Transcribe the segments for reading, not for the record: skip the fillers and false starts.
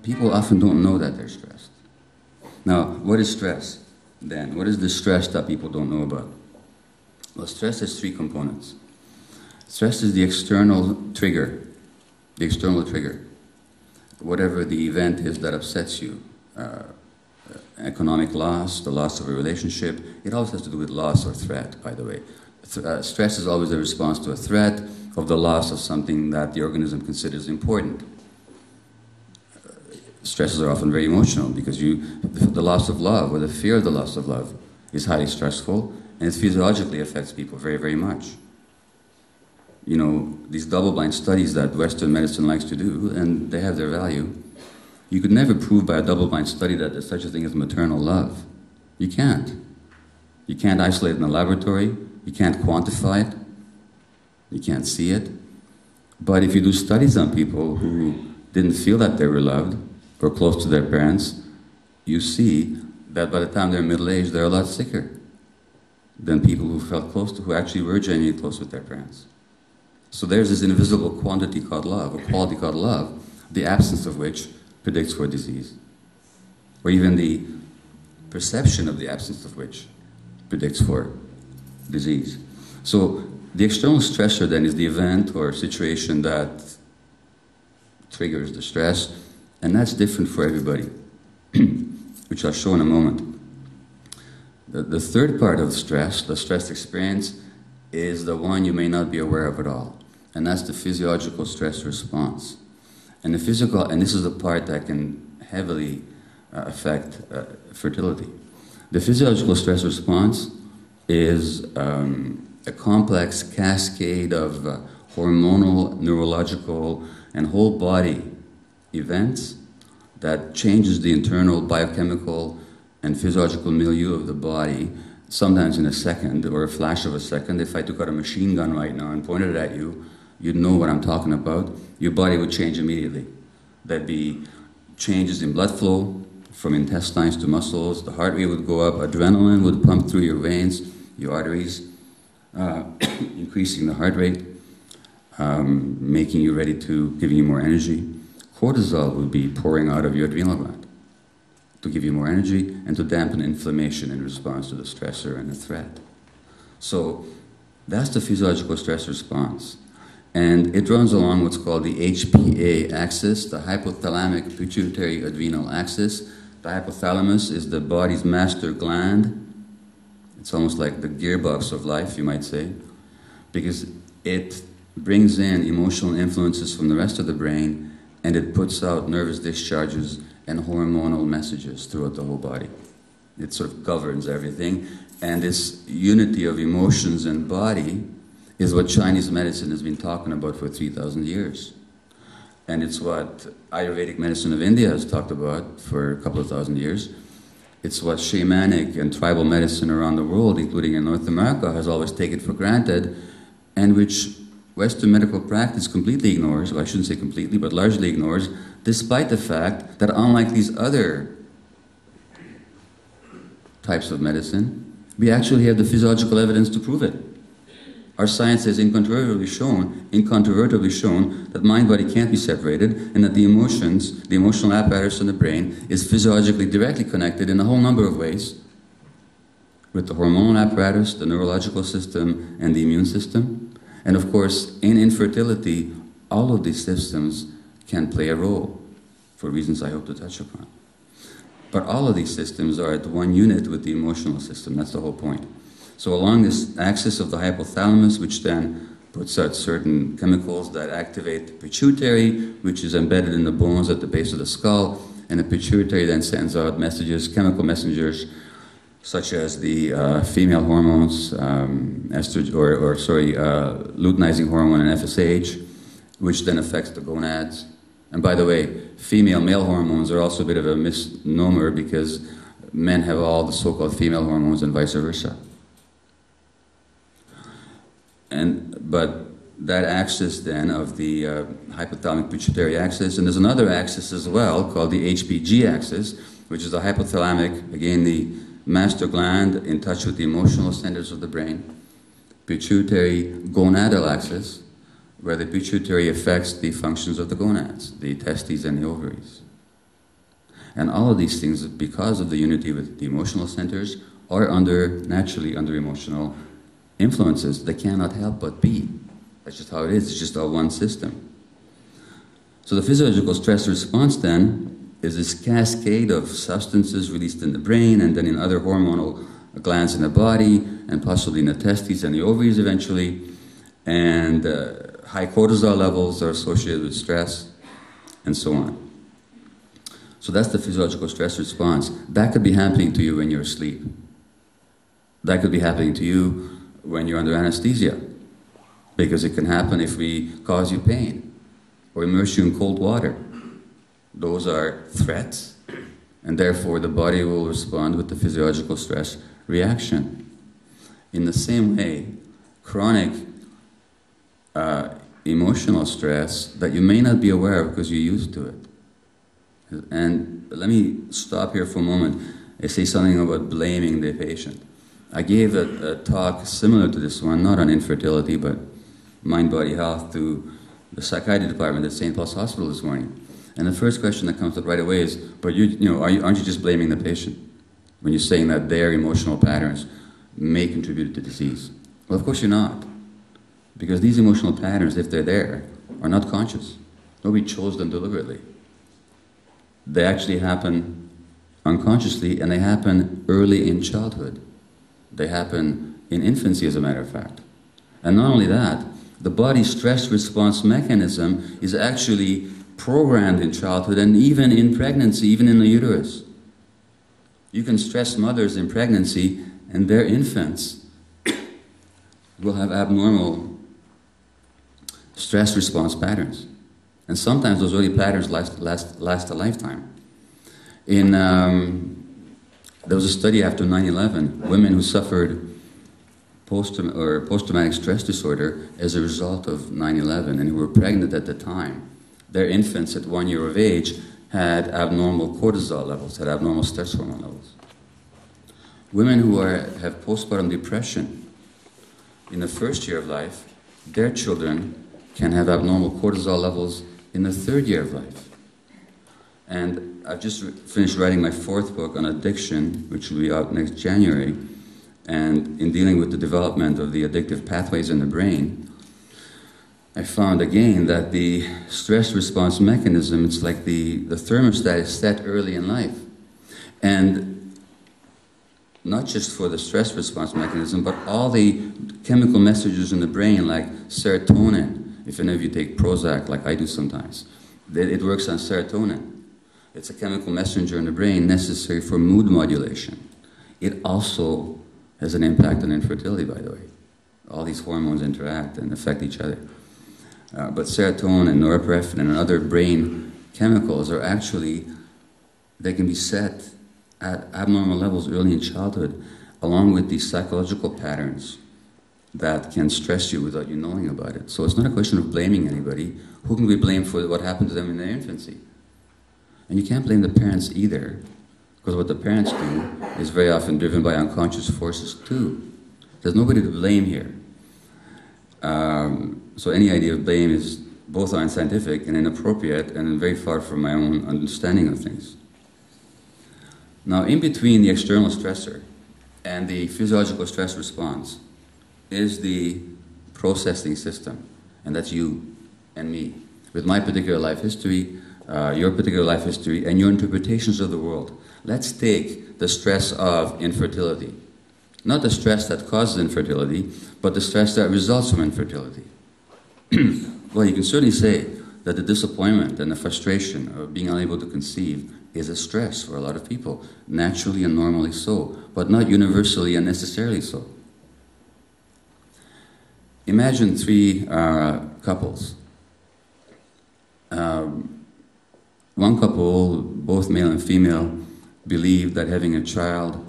people often don't know that they're stressed. Now, what is stress then? What is the stress that people don't know about? Well, stress has three components. Stress is the external trigger. The external trigger. Whatever the event is that upsets you. Economic loss, the loss of a relationship. It always has to do with loss or threat, by the way. Stress is always a response to a threat of the loss of something that the organism considers important. Stresses are often very emotional because the loss of love or the fear of the loss of love is highly stressful, and it physiologically affects people very, very much. You know, these double-blind studies that Western medicine likes to do, and they have their value, you could never prove by a double-blind study that there's such a thing as maternal love. You can't. You can't isolate it in a laboratory. You can't quantify it. You can't see it. But if you do studies on people who didn't feel that they were loved or close to their parents, you see that by the time they're middle-aged, they're a lot sicker than people who felt close to, who actually were genuinely close with their parents. So there's this invisible quantity called love, a quality called love, the absence of which predicts for disease, or even the perception of the absence of which predicts for disease. So the external stressor then is the event or situation that triggers the stress, and that's different for everybody, which I'll show in a moment. The third part of stress, the stress experience, is the one you may not be aware of at all, and that's the physiological stress response. And the physical, and this is the part that can heavily affect fertility. The physiological stress response is a complex cascade of hormonal, neurological, and whole body events that changes the internal biochemical and physiological milieu of the body, sometimes in a second or a flash of a second. If I took out a machine gun right now and pointed it at you, you'd know what I'm talking about. Your body would change immediately. There'd be changes in blood flow from intestines to muscles. The heart rate would go up. Adrenaline would pump through your veins, your arteries, increasing the heart rate, making you ready to, giving you more energy. Cortisol would be pouring out of your adrenal gland to give you more energy and to dampen inflammation in response to the stressor and the threat. So that's the physiological stress response. And it runs along what's called the HPA axis, the hypothalamic pituitary adrenal axis. The hypothalamus is the body's master gland. It's almost like the gearbox of life, you might say, because it brings in emotional influences from the rest of the brain, and it puts out nervous discharges and hormonal messages throughout the whole body. It sort of governs everything, and this unity of emotions and body is what Chinese medicine has been talking about for 3,000 years. And it's what Ayurvedic medicine of India has talked about for a couple of thousand years. It's what shamanic and tribal medicine around the world, including in North America, has always taken for granted, and which Western medical practice completely ignores, well, I shouldn't say completely, but largely ignores, despite the fact that unlike these other types of medicine, we actually have the physiological evidence to prove it. Our science has incontrovertibly shown that mind-body can't be separated, and that the emotions, the emotional apparatus in the brain, is physiologically directly connected in a whole number of ways with the hormonal apparatus, the neurological system, and the immune system. And of course, in infertility, all of these systems can play a role, for reasons I hope to touch upon. But all of these systems are at one unit with the emotional system. That's the whole point. So along this axis of the hypothalamus, which then puts out certain chemicals that activate the pituitary, which is embedded in the bones at the base of the skull, and the pituitary then sends out messages, chemical messengers, such as the female hormones, luteinizing hormone and FSH, which then affects the gonads. And by the way, female-male hormones are also a bit of a misnomer because men have all the so-called female hormones and vice versa. But that axis then of the hypothalamic pituitary axis, and there's another axis as well called the HPG axis, which is the hypothalamic, again the master gland in touch with the emotional centers of the brain, pituitary gonadal axis, where the pituitary affects the functions of the gonads, the testes and the ovaries. And all of these things, because of the unity with the emotional centers, are naturally under emotional influences. They cannot help but be. That's just how it is. It's just all one system. So the physiological stress response then is this cascade of substances released in the brain and then in other hormonal glands in the body and possibly in the testes and the ovaries eventually. And high cortisol levels are associated with stress and so on. So that's the physiological stress response. That could be happening to you when you're asleep. That could be happening to you when you're under anesthesia, because it can happen if we cause you pain or immerse you in cold water. Those are threats, and therefore the body will respond with the physiological stress reaction. In the same way, chronic emotional stress that you may not be aware of because you're used to it. And let me stop here for a moment and say something about blaming the patient. I gave a talk similar to this one, not on infertility, but mind-body health, to the psychiatry department at St. Paul's Hospital this morning. And the first question that comes up right away is, but aren't you just blaming the patient when you're saying that their emotional patterns may contribute to disease? Well, of course you're not. Because these emotional patterns, if they're there, are not conscious. Nobody chose them deliberately. They actually happen unconsciously, and they happen early in childhood. They happen in infancy, as a matter of fact. And not only that, the body's stress response mechanism is actually programmed in childhood and even in pregnancy, even in the uterus. You can stress mothers in pregnancy, and their infants will have abnormal stress response patterns. And sometimes those early patterns last a lifetime. There was a study after 9/11, women who suffered post-traumatic stress disorder as a result of 9/11 and who were pregnant at the time. Their infants at 1 year of age had abnormal cortisol levels, had abnormal stress hormone levels. Women who have postpartum depression in the first year of life, their children can have abnormal cortisol levels in the third year of life. And I've just finished writing my 4th book on addiction, which will be out next January. And in dealing with the development of the addictive pathways in the brain, I found again that the stress response mechanism, it's like the thermostat is set early in life. And not just for the stress response mechanism, but all the chemical messages in the brain, like serotonin. If any of you take Prozac, like I do sometimes, it works on serotonin. It's a chemical messenger in the brain necessary for mood modulation. It also has an impact on infertility, by the way. All these hormones interact and affect each other. But serotonin and norepinephrine and other brain chemicals are actually, they can be set at abnormal levels early in childhood, along with these psychological patterns that can stress you without you knowing about it. So it's not a question of blaming anybody. Who can we blame for what happened to them in their infancy? And you can't blame the parents either, because what the parents do is very often driven by unconscious forces too. There's nobody to blame here. So any idea of blame is both unscientific and inappropriate and very far from my own understanding of things. Now, in between the external stressor and the physiological stress response is the processing system, and that's you and me, with my particular life history, your particular life history, and your interpretations of the world. Let's take the stress of infertility. Not the stress that causes infertility, but the stress that results from infertility. Well, you can certainly say that the disappointment and the frustration of being unable to conceive is a stress for a lot of people, naturally and normally so, but not universally and necessarily so. Imagine 3 couples. One couple, both male and female, believe that having a child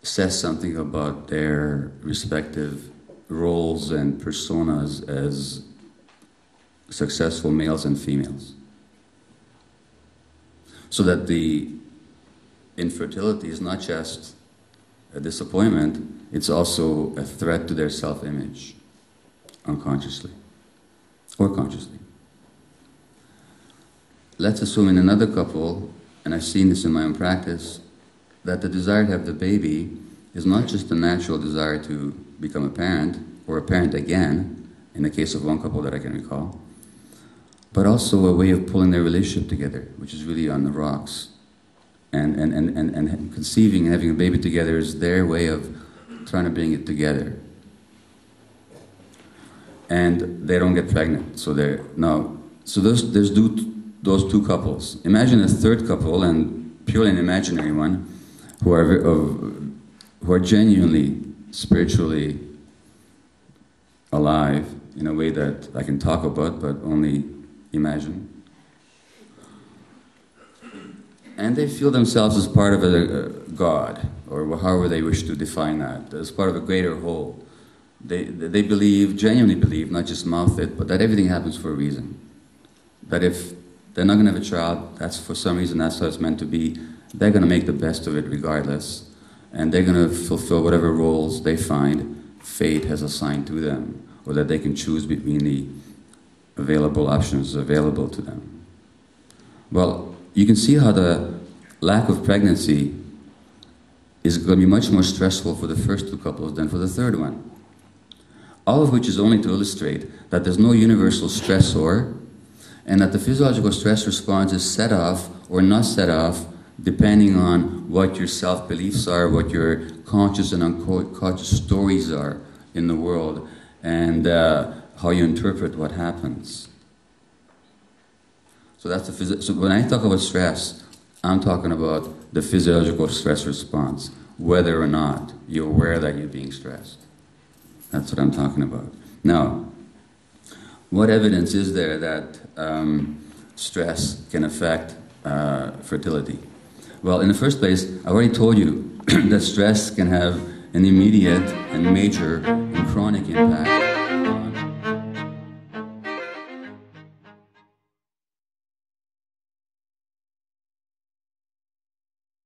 says something about their respective roles and personas as successful males and females. So that the infertility is not just a disappointment, it's also a threat to their self-image, unconsciously or consciously. Let's assume in another couple and I've seen this in my own practice, that the desire to have the baby is not just a natural desire to become a parent, or a parent again, in the case of one couple that I can recall, but also a way of pulling their relationship together, which is really on the rocks. And conceiving and having a baby together is their way of trying to bring it together. And they don't get pregnant, so there's those two couples. Imagine a third couple, and purely an imaginary one, who are genuinely, spiritually alive in a way that I can talk about, but only imagine. And they feel themselves as part of a God, or however they wish to define that, as part of a greater whole. They believe, genuinely believe, not just mouth it, but that everything happens for a reason. That if they're not going to have a child, that's for some reason, that's how it's meant to be. They're going to make the best of it regardless. And they're going to fulfill whatever roles they find fate has assigned to them, or that they can choose between the available options available to them. Well, you can see how the lack of pregnancy is going to be much more stressful for the first two couples than for the third one. All of which is only to illustrate that there's no universal stressor, and that the physiological stress response is set off or not set off depending on what your self-beliefs are, what your conscious and unconscious stories are in the world, and how you interpret what happens. So that's so when I talk about stress, I'm talking about the physiological stress response, whether or not you're aware that you're being stressed. That's what I'm talking about. Now, what evidence is there that stress can affect fertility? Well, in the first place, I already told you that stress can have an immediate and major and chronic impact